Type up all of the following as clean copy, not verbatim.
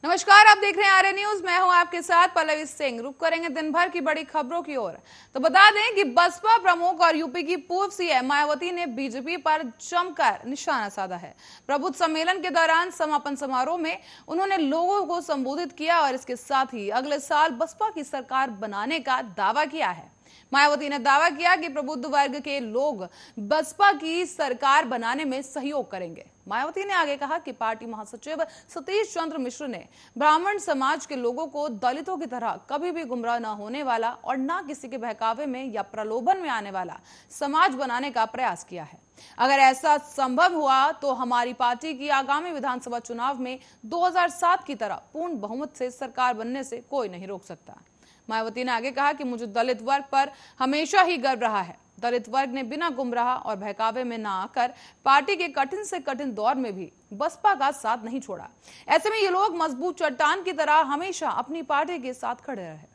नमस्कार, आप देख रहे हैं आर्य न्यूज। मैं हूं आपके साथ पल्लवी सिंह। रुक करेंगे दिन भर की बड़ी खबरों की ओर। तो बता दें कि बसपा प्रमुख और यूपी की पूर्व सीएम मायावती ने बीजेपी पर जमकर निशाना साधा है। प्रबुद्ध सम्मेलन के दौरान समापन समारोह में उन्होंने लोगों को संबोधित किया और इसके साथ ही अगले साल बसपा की सरकार बनाने का दावा किया है। मायावती ने दावा किया कि प्रबुद्ध वर्ग के लोग बसपा की सरकार बनाने में सहयोग करेंगे। मायावती ने आगे कहा कि पार्टी महासचिव सतीश चंद्र मिश्र ने ब्राह्मण समाज के लोगों को दलितों की तरह कभी भी गुमराह न होने वाला और न किसी के बहकावे में या प्रलोभन में आने वाला समाज बनाने का प्रयास किया है। अगर ऐसा संभव हुआ तो हमारी पार्टी की आगामी विधानसभा चुनाव में 2007 की तरह पूर्ण बहुमत से सरकार बनने से कोई नहीं रोक सकता। मायावती ने आगे कहा कि मुझे दलित वर्ग पर हमेशा ही गर्व रहा है। दलित वर्ग ने बिना गुमराह और बहकावे में न आकर पार्टी के कठिन से कठिन दौर में भी बसपा का साथ नहीं छोड़ा। ऐसे में ये लोग मजबूत चट्टान की तरह हमेशा अपनी पार्टी के साथ खड़े रहे।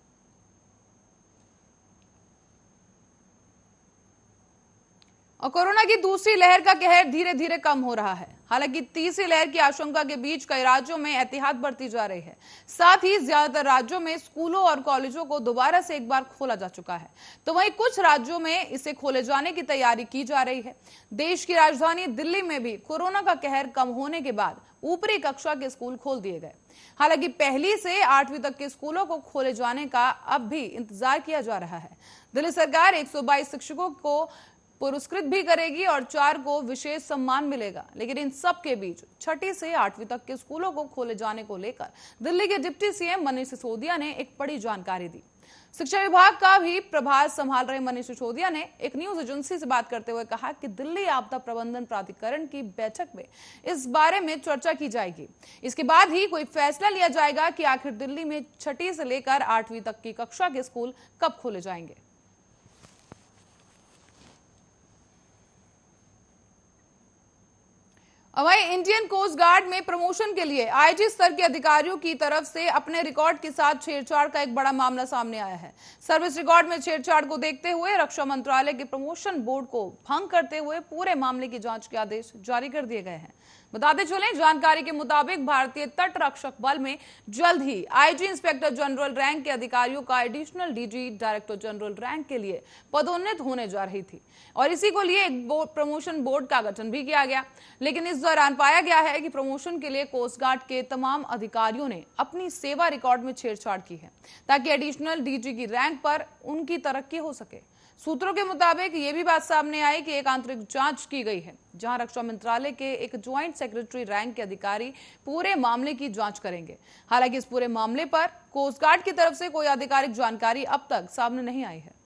और कोरोना की दूसरी लहर का कहर धीरे धीरे कम हो रहा है। हालांकि तीसरी लहर की आशंका के बीच कई राज्यों में एहतियात बरती जा रही है। साथ ही ज्यादातर राज्यों में स्कूलों और कॉलेजों को दोबारा से एक बार खोला जा चुका है, तो वहीं कुछ राज्यों में इसे खोले जाने की तैयारी की जा रही है। देश की राजधानी दिल्ली में भी कोरोना का कहर कम होने के बाद ऊपरी कक्षा के स्कूल खोल दिए गए। हालांकि पहली से 8वीं तक के स्कूलों को खोले जाने का अब भी इंतजार किया जा रहा है। दिल्ली सरकार 122 शिक्षकों को पुरस्कृत भी करेगी और 4 को विशेष सम्मान मिलेगा। लेकिन इन सब के बीच 6ठी से 8वीं तक के स्कूलों को खोले जाने को लेकर दिल्ली के डिप्टी सीएम मनीष सिसोदिया ने एक बड़ी जानकारी दी। शिक्षा विभाग का भी प्रभार संभाल रहे मनीष सिसोदिया ने एक न्यूज एजेंसी से बात करते हुए कहा कि दिल्ली आपदा प्रबंधन प्राधिकरण की बैठक में इस बारे में चर्चा की जाएगी। इसके बाद ही कोई फैसला लिया जाएगा कि आखिर दिल्ली में 6ठी से लेकर 8वीं तक की कक्षा के स्कूल कब खोले जाएंगे। वहीं इंडियन कोस्ट गार्ड में प्रमोशन के लिए आईजी स्तर के अधिकारियों की तरफ से अपने रिकॉर्ड के साथ छेड़छाड़ का एक बड़ा मामला सामने आया है। सर्विस रिकॉर्ड में छेड़छाड़ को देखते हुए रक्षा मंत्रालय के प्रमोशन बोर्ड को भंग करते हुए पूरे मामले की जांच के आदेश जारी कर दिए गए हैं। बताते चलें, जानकारी के मुताबिक भारतीय तट रक्षक बल में जल्द ही आईजी इंस्पेक्टर जनरल रैंक के अधिकारियों का additional DG director general rank के लिए पदोन्नत होने जा रही थी और इसी को लिए एक प्रमोशन बोर्ड का गठन भी किया गया। लेकिन इस दौरान पाया गया है कि प्रमोशन के लिए कोस्ट गार्ड के तमाम अधिकारियों ने अपनी सेवा रिकॉर्ड में छेड़छाड़ की है ताकि एडिशनल डीजी की रैंक पर उनकी तरक्की हो सके। सूत्रों के मुताबिक ये भी बात सामने आई कि एक आंतरिक जांच की गई है जहां रक्षा मंत्रालय के एक ज्वाइंट सेक्रेटरी रैंक के अधिकारी पूरे मामले की जांच करेंगे। हालांकि इस पूरे मामले पर कोस्ट गार्ड की तरफ से कोई आधिकारिक जानकारी अब तक सामने नहीं आई है।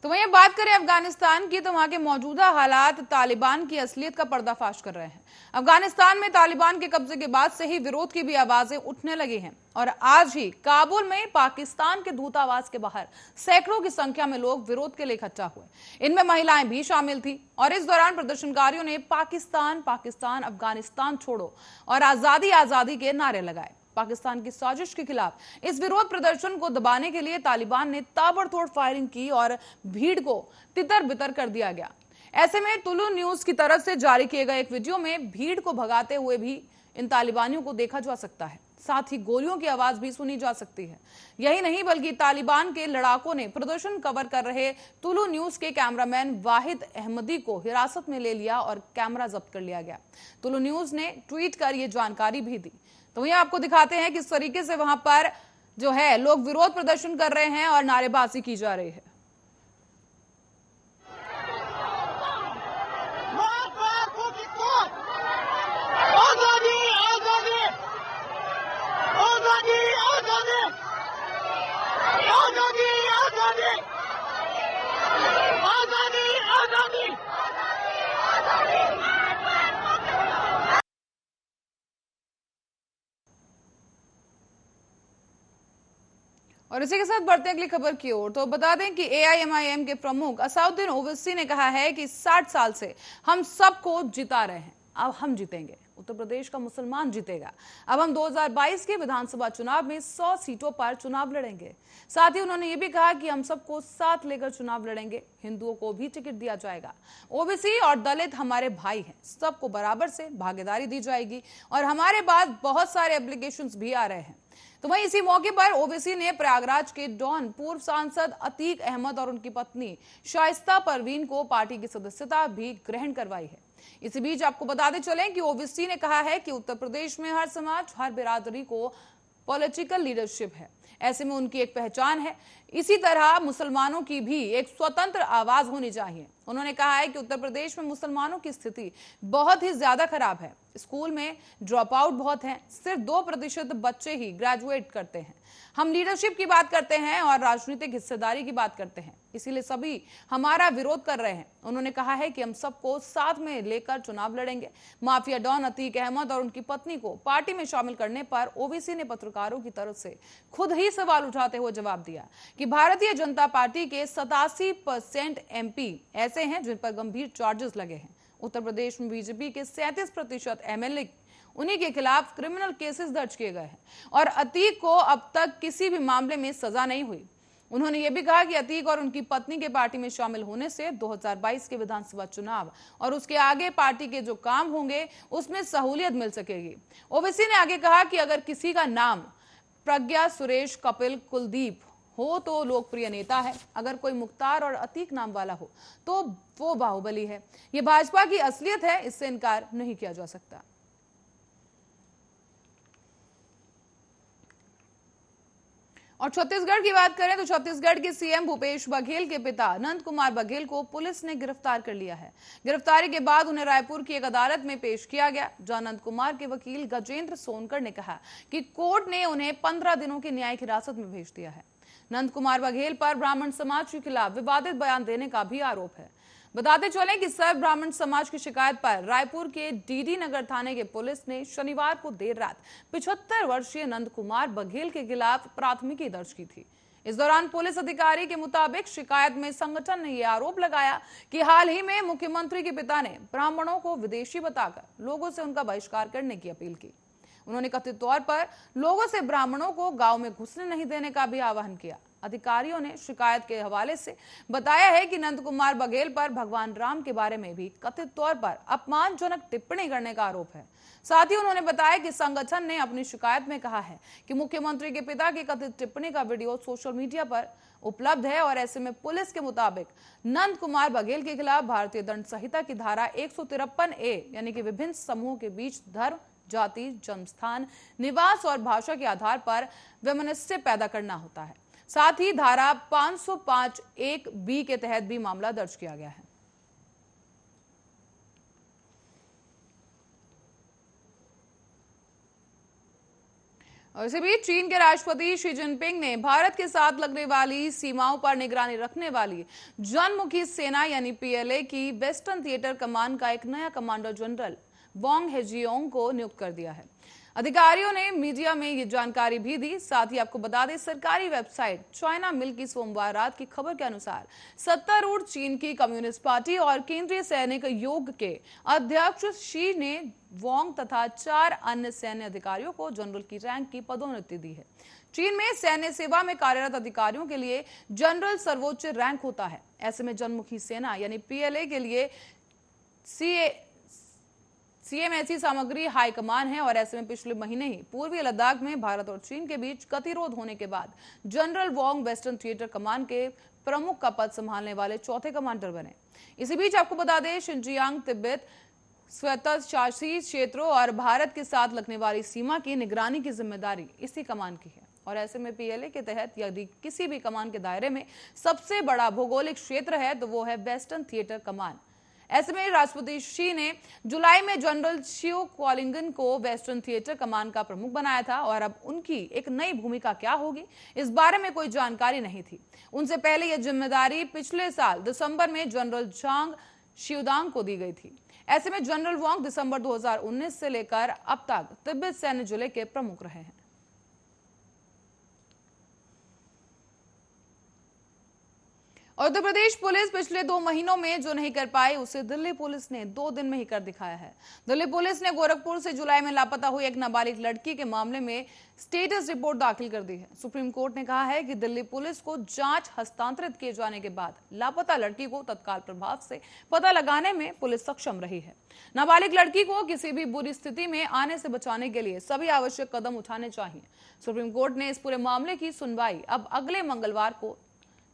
तो वहीं बात करें अफगानिस्तान की, तो वहां के मौजूदा हालात तालिबान की असलियत का पर्दाफाश कर रहे हैं। अफगानिस्तान में तालिबान के कब्जे के बाद से ही विरोध की भी आवाजें उठने लगी हैं और आज ही काबुल में पाकिस्तान के दूतावास के बाहर सैकड़ों की संख्या में लोग विरोध के लिए इकट्ठा हुए। इनमें महिलाएं भी शामिल थी और इस दौरान प्रदर्शनकारियों ने पाकिस्तान पाकिस्तान अफगानिस्तान छोड़ो और आजादी आजादी के नारे लगाए। पाकिस्तान की साजिश के खिलाफ इस विरोध प्रदर्शन को दबाने के लिए तालिबान ने ताबड़तोड़ फायरिंग की और भीड़ को तितर बितर कर दिया गया। ऐसे में तुलु न्यूज की तरफ से जारी किए गए एक वीडियो में भीड़ को भगाते हुए भी इन तालिबानियों को देखा जा सकता है। साथ ही गोलियों की आवाज भी सुनी जा सकती है। यही नहीं बल्कि तालिबान के लड़ाकों ने प्रदर्शन कवर कर रहे तुलु न्यूज के कैमरामैन वाहिद अहमदी को हिरासत में ले लिया और कैमरा जब्त कर लिया गया। तुलु न्यूज ने ट्वीट कर यह जानकारी भी दी। तो ये आपको दिखाते हैं किस तरीके से वहां पर जो है लोग विरोध प्रदर्शन कर रहे हैं और नारेबाजी की जा रही है। और इसी के साथ बढ़ते हैं अगली खबर की ओर। तो बता दें कि एआईएमआईएम के प्रमुख असादुद्दीन ओवैसी ने कहा है कि 60 साल से हम सबको जिता रहे हैं। अब हम जीतेंगे, उत्तर प्रदेश का मुसलमान जीतेगा। अब हम 2022 के विधानसभा चुनाव में 100 सीटों पर चुनाव लड़ेंगे। साथ ही उन्होंने ये भी कहा कि हम सबको साथ लेकर चुनाव लड़ेंगे, हिंदुओं को भी टिकट दिया जाएगा, ओबीसी और दलित हमारे भाई हैं, सबको बराबर से भागीदारी दी जाएगी और हमारे पास बहुत सारे एप्लीकेशंस भी आ रहे हैं। तो वहीं इसी मौके पर ओबीसी ने प्रयागराज के डॉन पूर्व सांसद अतीक अहमद और उनकी पत्नी शाइस्ता परवीन को पार्टी की सदस्यता भी ग्रहण करवाई है। इसी बीच आपको बताते चलें कि ओबीसी ने कहा है कि उत्तर प्रदेश में हर समाज, हर बिरादरी को पॉलिटिकल लीडरशिप है, ऐसे में उनकी एक पहचान है। इसी तरह मुसलमानों की भी एक स्वतंत्र आवाज होनी चाहिए। उन्होंने कहा है कि उत्तर प्रदेश में मुसलमानों की स्थिति बहुत ही ज्यादा खराब है। स्कूल में ड्रॉप आउट बहुत हैं, सिर्फ 2% बच्चे ही ग्रेजुएट करते हैं। हम लीडरशिप की बात करते हैं और राजनीतिक हिस्सेदारी की बात करते हैं, इसीलिए सभी हमारा विरोध कर रहे हैं। उन्होंने कहा है कि हम सबको साथ में लेकर चुनाव लड़ेंगे। माफिया डॉन अतीक अहमद और उनकी पत्नी को पार्टी में शामिल करने पर ओबीसी ने पत्रकारों की तरफ से खुद ही सवाल उठाते हुए जवाब दिया कि भारतीय जनता पार्टी के 87% एमपी ऐसे हैं जिन पर गंभीर चार्जेस लगे हैं। उत्तर प्रदेश में बीजेपी के 37% एमएलए उन्हीं के खिलाफ क्रिमिनल केसेस दर्ज किए गए हैं और अतीक को अब तक किसी भी मामले में सजा नहीं हुई। उन्होंने ये भी कहा कि अतीक और उनकी पत्नी के पार्टी में शामिल होने से 2022 के विधानसभा चुनाव और उसके आगे पार्टी के जो काम होंगे उसमें सहूलियत मिल सकेगी। ओबीसी ने आगे कहा कि अगर किसी का नाम प्रज्ञा, सुरेश, कपिल, कुलदीप हो तो लोकप्रिय नेता है, अगर कोई मुख्तार और अतीक नाम वाला हो तो वो बाहुबली है। ये भाजपा की असलियत है, इससे इनकार नहीं किया जा सकता। और छत्तीसगढ़ की बात करें तो छत्तीसगढ़ के सीएम भूपेश बघेल के पिता नंद कुमार बघेल को पुलिस ने गिरफ्तार कर लिया है। गिरफ्तारी के बाद उन्हें रायपुर की एक अदालत में पेश किया गया, जहां नंद कुमार के वकील गजेंद्र सोनकर ने कहा कि कोर्ट ने उन्हें 15 दिनों की न्यायिक हिरासत में भेज दिया है। नंद कुमार बघेल पर ब्राह्मण समाज के खिलाफ विवादित बयान देने का भी आरोप है। बताते चलें कि सर्व ब्राह्मण समाज की शिकायत पर रायपुर के डीडी नगर थाने के पुलिस ने शनिवार को देर रात 75 वर्षीय नंद कुमार बघेल के खिलाफ प्राथमिकी दर्ज की थी। इस दौरान पुलिस अधिकारी के मुताबिक शिकायत में संगठन ने यह आरोप लगाया कि हाल ही में मुख्यमंत्री के पिता ने ब्राह्मणों को विदेशी बताकर लोगों से उनका बहिष्कार करने की अपील की। उन्होंने कथित तौर पर लोगों से ब्राह्मणों को गांव में घुसने नहीं देने का भी आह्वान किया। अधिकारियों ने शिकायत के हवाले से बताया है कि नंद कुमार बघेल पर भगवान राम के बारे में भी कथित तौर पर अपमानजनक टिप्पणी करने का आरोप है। साथ ही उन्होंने बताया कि संगठन ने अपनी शिकायत में कहा है कि मुख्यमंत्री के पिता की कथित टिप्पणी का वीडियो सोशल मीडिया पर उपलब्ध है और ऐसे में पुलिस के मुताबिक नंद कुमार बघेल के खिलाफ भारतीय दंड संहिता की धारा 153A यानी कि विभिन्न समूहों के बीच धर्म, जाति, जन्मस्थान, निवास और भाषा के आधार पर वैमनस्य पैदा करना होता है। साथ ही धारा 505(1)B के तहत भी मामला दर्ज किया गया है। और इसी बीच चीन के राष्ट्रपति शी जिनपिंग ने भारत के साथ लगने वाली सीमाओं पर निगरानी रखने वाली जनमुखी सेना यानी पीएलए की वेस्टर्न थिएटर कमान का एक नया कमांडर जनरल वांग हेजियोंग को नियुक्त कर दिया है। अधिकारियों ने मीडिया में ये जानकारी भी दी। साथ ही आपको बता दें, सरकारी वेबसाइट चाइना मिल की सोमवार रात की खबर के अनुसार सत्तारूढ़ चीन की कम्युनिस्ट पार्टी और केंद्रीय सैनिक योग के अध्यक्ष शी ने वांग तथा 4 अन्य सैन्य अधिकारियों को जनरल की रैंक की पदोन्नति दी है। चीन में सैन्य सेवा में कार्यरत अधिकारियों के लिए जनरल सर्वोच्च रैंक होता है। ऐसे में जनमुखी सेना यानी पीएलए के लिए सीएमएसी सामग्री हाईकमान है और ऐसे में पिछले महीने ही पूर्वी लद्दाख में भारत और चीन के बीच गतिरोध होने के बाद जनरल वांग वेस्टर्न थिएटर कमान के प्रमुख का पद संभालने वाले चौथे कमांडर बने। इसी बीच आपको बता दें, शिनजियांग, तिब्बत, स्वायत्तशासी क्षेत्रों और भारत के साथ लगने वाली सीमा की निगरानी की जिम्मेदारी इसी कमान की है और ऐसे में पीएलए के तहत यदि किसी भी कमान के दायरे में सबसे बड़ा भौगोलिक क्षेत्र है तो वो है वेस्टर्न थिएटर कमान। ऐसे में राष्ट्रपति शी ने जुलाई में जनरल शियो क्वालिंगन को वेस्टर्न थिएटर कमान का प्रमुख बनाया था और अब उनकी एक नई भूमिका क्या होगी, इस बारे में कोई जानकारी नहीं थी। उनसे पहले यह जिम्मेदारी पिछले साल दिसंबर में जनरल झांग शिवदांग को दी गई थी। ऐसे में जनरल वांग दिसंबर 2019 से लेकर अब तक तिब्बत सैन्य जिले के प्रमुख रहे हैं। उत्तर प्रदेश पुलिस पिछले 2 महीनों में जो नहीं कर पाई उसे दिल्ली पुलिस ने 2 दिन में ही कर दिखाया है। दिल्ली पुलिस ने गोरखपुर से जुलाई में लापता हुई एक नाबालिग लड़की के मामले में स्टेटस रिपोर्ट दाखिल कर दी है। सुप्रीम कोर्ट ने कहा है कि दिल्ली पुलिस को जांच हस्तांतरित किए जाने के बाद लापता लड़की को तत्काल प्रभाव से पता लगाने में पुलिस सक्षम रही है। नाबालिग लड़की को किसी भी बुरी स्थिति में आने से बचाने के लिए सभी आवश्यक कदम उठाने चाहिए। सुप्रीम कोर्ट ने इस पूरे मामले की सुनवाई अब अगले मंगलवार को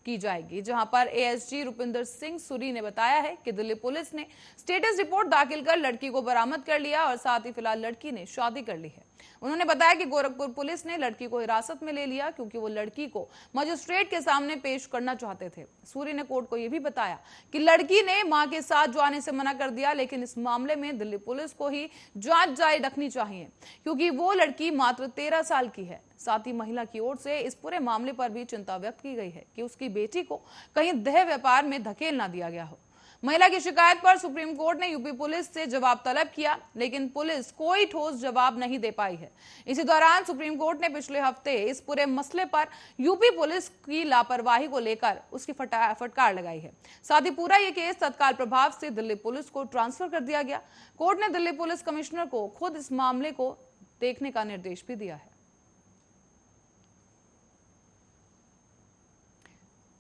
की जाएगी, जहां पर एएसजी रुपिंदर सिंह सूरी ने बताया है कि दिल्ली पुलिस ने स्टेटस रिपोर्ट दाखिल कर लड़की को बरामद कर लिया और साथ ही फिलहाल लड़की ने शादी कर ली है। उन्होंने बताया कि गोरखपुर पुलिस ने लड़की को हिरासत में ले लिया क्योंकि वो लड़की को मजिस्ट्रेट के सामने पेश करना चाहते थे। सूरी ने कोर्ट को यह भी बताया कि लड़की ने मां के साथ जाने से मना कर दिया, लेकिन इस मामले में दिल्ली पुलिस को ही जांच जारी रखनी चाहिए क्योंकि वो लड़की मात्र 13 साल की है। साथ ही महिला की ओर से इस पूरे मामले पर भी चिंता व्यक्त की गई है कि उसकी बेटी को कहीं देह व्यापार में धकेल ना दिया गया हो। महिला की शिकायत पर सुप्रीम कोर्ट ने यूपी पुलिस से जवाब तलब किया, लेकिन पुलिस कोई ठोस जवाब नहीं दे पाई है। इसी दौरान सुप्रीम कोर्ट ने पिछले हफ्ते इस पूरे मसले पर यूपी पुलिस की लापरवाही को लेकर उसकी फटकार लगाई है। साथ ही पूरा ये केस तत्काल प्रभाव से दिल्ली पुलिस को ट्रांसफर कर दिया गया। कोर्ट ने दिल्ली पुलिस कमिश्नर को खुद इस मामले को देखने का निर्देश भी दिया है।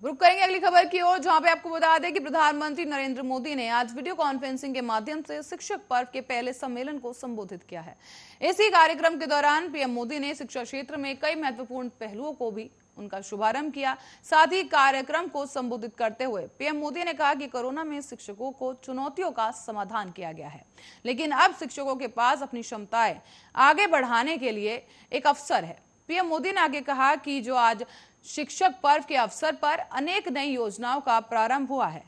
रुक करेंगे अगली खबर की ओर, जहां पे आपको बता दें कि प्रधानमंत्री नरेंद्र मोदी ने आज वीडियो कॉन्फ्रेंसिंग के माध्यम से शिक्षक पर्व के पहले सम्मेलन को संबोधित किया है। इसी कार्यक्रम के दौरान पीएम मोदी ने शिक्षा क्षेत्र में कई महत्वपूर्ण पहलुओं को भी उनका शुभारंभ किया। साथ ही कार्यक्रम को संबोधित करते हुए पीएम मोदी ने कहा कि कोरोना में शिक्षकों को चुनौतियों का समाधान किया गया है, लेकिन अब शिक्षकों के पास अपनी क्षमताएं आगे बढ़ाने के लिए एक अवसर है। पीएम मोदी ने आगे कहा कि जो आज शिक्षक पर्व के अवसर पर अनेक नई योजनाओं का प्रारंभ हुआ है।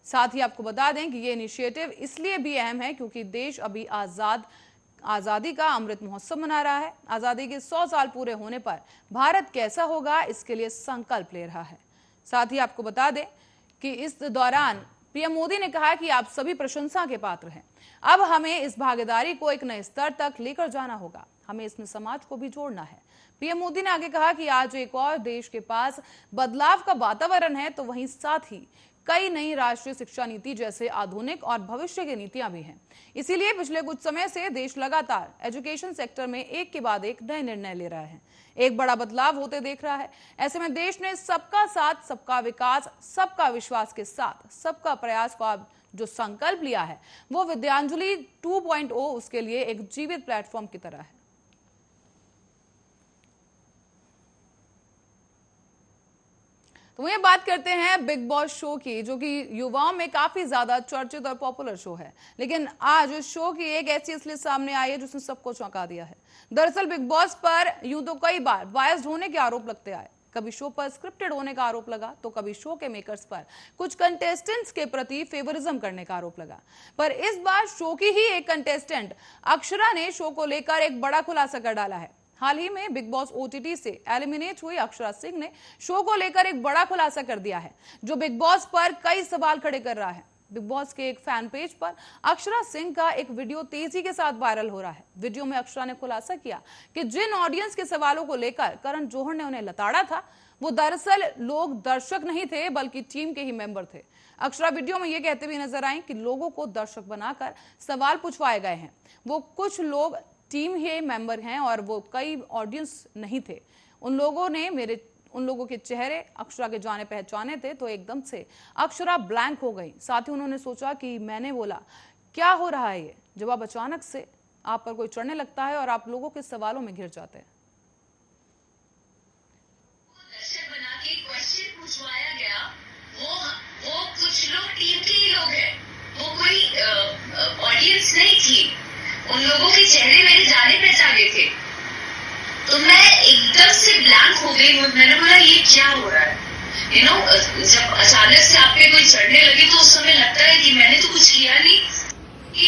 साथ ही आपको बता दें कि ये इनिशिएटिव इसलिए भी अहम है क्योंकि देश अभी आजादी का अमृत महोत्सव मना रहा है। आजादी के 100 साल पूरे होने पर भारत कैसा होगा, इसके लिए संकल्प ले रहा है। साथ ही आपको बता दें कि इस दौरान पीएम मोदी ने कहा कि आप सभी प्रशंसा के पात्र हैं। अब हमें इस भागीदारी को एक नए स्तर तक लेकर जाना होगा, हमें इसमें समाज को भी जोड़ना है। पीएम मोदी ने आगे कहा कि आज एक और देश के पास बदलाव का वातावरण है, तो वहीं साथ ही कई नई राष्ट्रीय शिक्षा नीति जैसे आधुनिक और भविष्य की नीतियां भी हैं। इसीलिए पिछले कुछ समय से देश लगातार एजुकेशन सेक्टर में एक के बाद एक नए निर्णय ले रहा है, एक बड़ा बदलाव होते देख रहा है। ऐसे में देश ने सबका साथ, सबका विकास, सबका विश्वास के साथ सबका प्रयास का जो संकल्प लिया है वो विद्यांजलि 2.0 उसके लिए एक जीवित प्लेटफॉर्म की तरह है। तो ये बात करते हैं बिग बॉस शो की, जो कि युवाओं में काफी ज्यादा चर्चित और पॉपुलर शो है। लेकिन आज उस शो की एक ऐसी असलियत सामने आई है जिसने सबको चौंका दिया है। दरअसल बिग बॉस पर यूं तो कई बार बायस्ड होने के आरोप लगते आए, कभी शो पर स्क्रिप्टेड होने का आरोप लगा, तो कभी शो के मेकर्स पर कुछ कंटेस्टेंट्स के प्रति फेवरिज्म करने का आरोप लगा। पर इस बार शो की ही एक कंटेस्टेंट अक्षरा ने शो को लेकर एक बड़ा खुलासा कर डाला है। हाल ही में बिग बॉस ओटीटी से एलिमिनेट हुई अक्षरा सिंह ने शो को लेकर एक बड़ा खुलासा कर दिया है, जो बिग बॉस पर कई सवाल खड़े कर रहा है। बिग बॉस के एक फैन पेज पर अक्षरा सिंह का एक वीडियो तेजी के साथ वायरल हो रहा है। वीडियो में अक्षरा ने खुलासा किया कि जिन ऑडियंस के सवालों को लेकर करण जौहर ने उन्हें लताड़ा था, वो दरअसल लोग दर्शक नहीं थे बल्कि टीम के ही मेंबर थे। अक्षरा वीडियो में ये कहते हुए नजर आई कि लोगों को दर्शक बनाकर सवाल पूछवाए गए हैं, वो कुछ लोग टीम ही मेंबर हैं और वो कई ऑडियंस नहीं थे। उन लोगों के चेहरे अक्षरा के जाने पहचाने थे, तो एकदम से अक्षरा ब्लैंक हो गई। साथ ही उन्होंने सोचा कि मैंने बोला क्या हो रहा है ये, जब आप अचानक से आप पर कोई चढ़ने लगता है और आप लोगों के सवालों में घिर जाते हैं। दर्शक बना के क्वेश्चन पूछवाया गया, वो कुछ लोग टीम के ही लोग हैं, वो कोई ऑडियंस नहीं थी। उन लोगों के चेहरे मेरे जाने पहचाने थे, तो मैं एकदम से ब्लैंक हो गई। मैंने बोला ये क्या हो रहा है। जब अचानक से आप पे कोई चढ़ने लगे तो उस समय लगता है कि मैंने तो कुछ किया नहीं। कि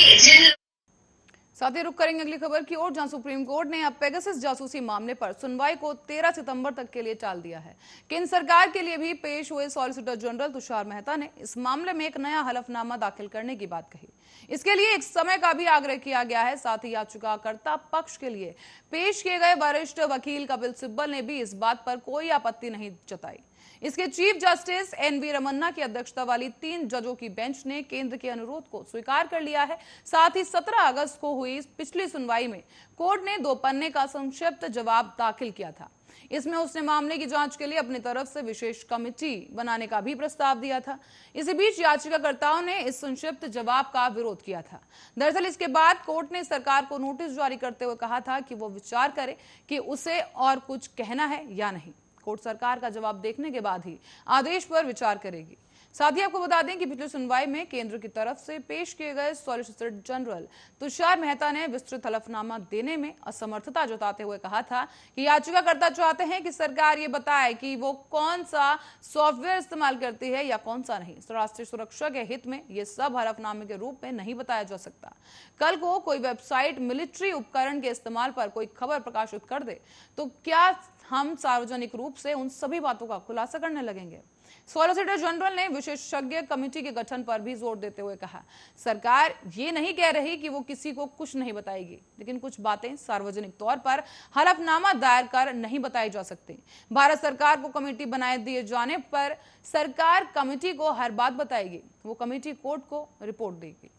साथ ही रुक करेंगे अगली खबर की ओर, जहां सुप्रीम कोर्ट ने अब पेगासस जासूसी मामले पर सुनवाई को 13 सितंबर तक के लिए टाल दिया है। केंद्र सरकार के लिए भी पेश हुए सॉलिसिटर जनरल तुषार मेहता ने इस मामले में एक नया हलफनामा दाखिल करने की बात कही। इसके लिए एक समय का भी आग्रह किया गया है। साथ ही याचिकाकर्ता पक्ष के लिए पेश किए गए वरिष्ठ वकील कपिल सिब्बल ने भी इस बात पर कोई आपत्ति नहीं जताई। इसके चीफ जस्टिस एनवी रमन्ना की अध्यक्षता वाली 3 जजों की बेंच ने केंद्र के अनुरोध को स्वीकार कर लिया है। साथ ही 17 अगस्त को हुई पिछली सुनवाई में कोर्ट ने 2 पन्ने का संक्षिप्त जवाब दाखिल किया था। इसमें उसने मामले की जांच के लिए अपनी तरफ से विशेष कमेटी बनाने का भी प्रस्ताव दिया था। इसी बीच याचिकाकर्ताओं ने इस संक्षिप्त जवाब का विरोध किया था। दरअसल इसके बाद कोर्ट ने सरकार को नोटिस जारी करते हुए कहा था कि वो विचार करे कि उसे और कुछ कहना है या नहीं। कोर्ट सरकार का जवाब देखने के बाद ही आदेश पर विचार करेगी। साथ ही आपको बता दें कि पिछली सुनवाई में केंद्र की तरफ से पेश किए गए सॉलिसिटर जनरल तुषार मेहता ने विस्तृत हलफनामा देने में असमर्थता जताते हुए कहा था कि याचिकाकर्ता चाहते हैं कि सरकार ये बताए कि वो कौन सा सॉफ्टवेयर इस्तेमाल करती है या कौन सा नहीं। राष्ट्रीय सुरक्षा के हित में ये सब हलफनामे के रूप में नहीं बताया जा सकता। कल को कोई वेबसाइट मिलिट्री उपकरण के इस्तेमाल पर कोई खबर प्रकाशित कर दे तो क्या हम सार्वजनिक रूप से उन सभी बातों का खुलासा करने लगेंगे। सॉलिसिटर जनरल ने विशेषज्ञ कमेटी के गठन पर भी जोर देते हुए कहा, सरकार ये नहीं कह रही कि वो किसी को कुछ नहीं बताएगी, लेकिन कुछ बातें सार्वजनिक तौर पर हलफनामा दायर कर नहीं बताई जा सकती। भारत सरकार को कमेटी बनाए दिए जाने पर सरकार कमेटी को हर बात बताएगी। वो कमेटी कोर्ट को रिपोर्ट देगी।